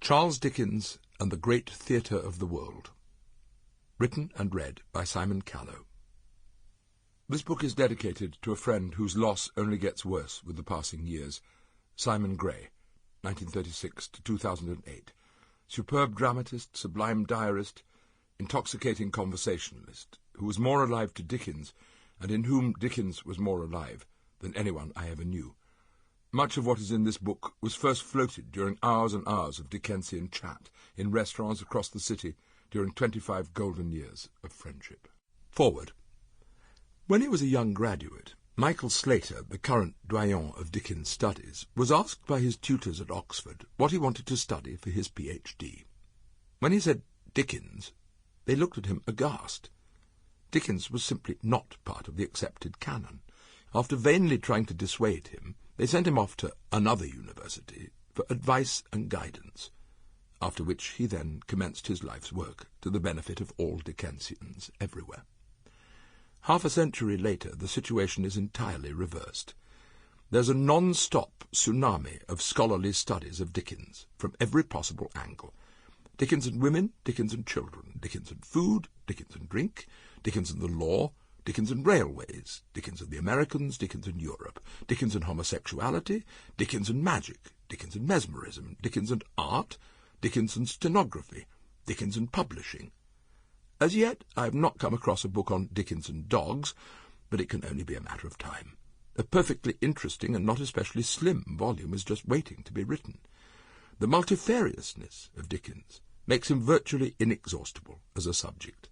Charles Dickens and the Great Theatre of the World. Written and read by Simon Callow. This book is dedicated to a friend whose loss only gets worse with the passing years, Simon Gray, 1936 to 2008, superb dramatist, sublime diarist, intoxicating conversationalist, who was more alive to Dickens, and in whom Dickens was more alive than anyone I ever knew. Much of what is in this book was first floated during hours and hours of Dickensian chat in restaurants across the city during 25 golden years of friendship. Forward. When he was a young graduate, Michael Slater, the current doyen of Dickens studies, was asked by his tutors at Oxford what he wanted to study for his PhD. When he said Dickens, they looked at him aghast. Dickens was simply not part of the accepted canon. After vainly trying to dissuade him, they sent him off to another university for advice and guidance, after which he then commenced his life's work to the benefit of all Dickensians everywhere. Half a century later, the situation is entirely reversed. There's a non-stop tsunami of scholarly studies of Dickens from every possible angle. Dickens and women, Dickens and children, Dickens and food, Dickens and drink, Dickens and the law, Dickens and railways, Dickens and the Americans, Dickens and Europe, Dickens and homosexuality, Dickens and magic, Dickens and mesmerism, Dickens and art, Dickens and stenography, Dickens and publishing. As yet, I have not come across a book on Dickens and dogs, but it can only be a matter of time. A perfectly interesting and not especially slim volume is just waiting to be written. The multifariousness of Dickens makes him virtually inexhaustible as a subject.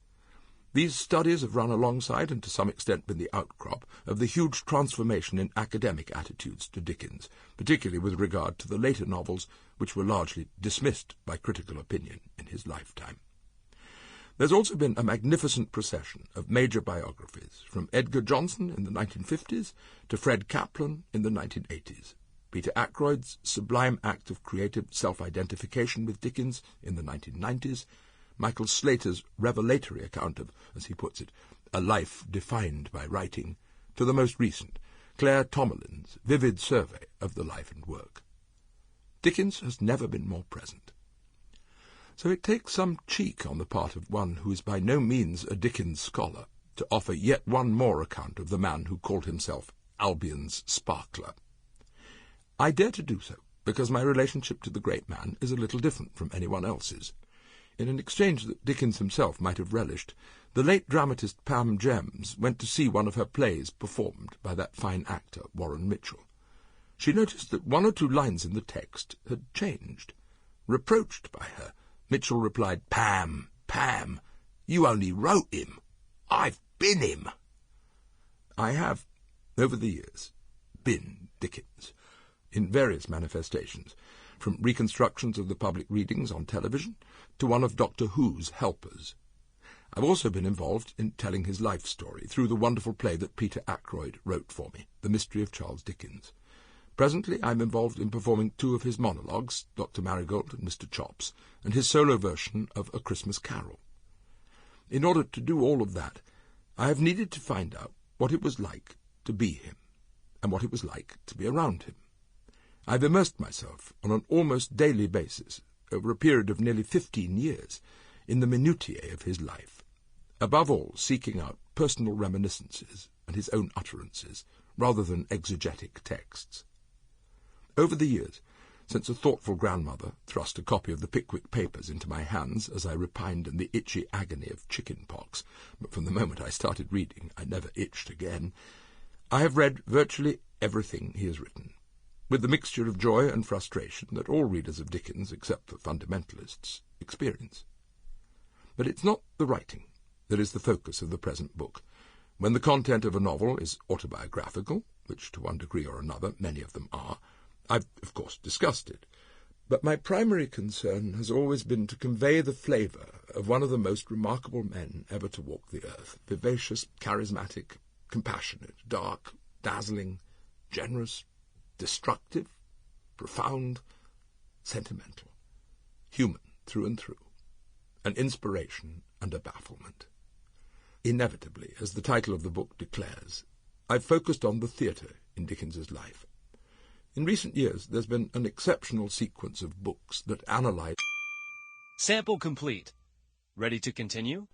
These studies have run alongside and to some extent been the outcrop of the huge transformation in academic attitudes to Dickens, particularly with regard to the later novels which were largely dismissed by critical opinion in his lifetime. There's also been a magnificent procession of major biographies, from Edgar Johnson in the 1950s to Fred Kaplan in the 1980s, Peter Ackroyd's sublime act of creative self-identification with Dickens in the 1990s, Michael Slater's revelatory account of, as he puts it, a life defined by writing, to the most recent, Claire Tomalin's vivid survey of the life and work. Dickens has never been more present. So it takes some cheek on the part of one who is by no means a Dickens scholar to offer yet one more account of the man who called himself Albion's sparkler. I dare to do so because my relationship to the great man is a little different from anyone else's. In an exchange that Dickens himself might have relished, the late dramatist Pam Gems went to see one of her plays performed by that fine actor Warren Mitchell. She noticed that one or two lines in the text had changed. Reproached by her, Mitchell replied, "Pam, Pam, you only wrote him. I've been him." I have, over the years, been Dickens, in various manifestations, from reconstructions of the public readings on television to one of Doctor Who's helpers. I've also been involved in telling his life story through the wonderful play that Peter Ackroyd wrote for me, The Mystery of Charles Dickens. Presently I'm involved in performing two of his monologues, Dr. Marigold and Mr. Chops, and his solo version of A Christmas Carol. In order to do all of that, I have needed to find out what it was like to be him, and what it was like to be around him. I've immersed myself on an almost daily basis, over a period of nearly 15 years, in the minutiae of his life, above all seeking out personal reminiscences and his own utterances, rather than exegetic texts. Over the years, since a thoughtful grandmother thrust a copy of the Pickwick Papers into my hands as I repined in the itchy agony of chicken pox, but from the moment I started reading I never itched again, I have read virtually everything he has written, with the mixture of joy and frustration that all readers of Dickens, except the fundamentalists, experience. But it's not the writing that is the focus of the present book. When the content of a novel is autobiographical, which to one degree or another many of them are, I've, of course, discussed it, but my primary concern has always been to convey the flavour of one of the most remarkable men ever to walk the earth, vivacious, charismatic, compassionate, dark, dazzling, generous, destructive, profound, sentimental, human through and through, an inspiration and a bafflement. Inevitably, as the title of the book declares, I've focused on the theatre in Dickens's life. In recent years, there's been an exceptional sequence of books that analyze... Sample complete. Ready to continue?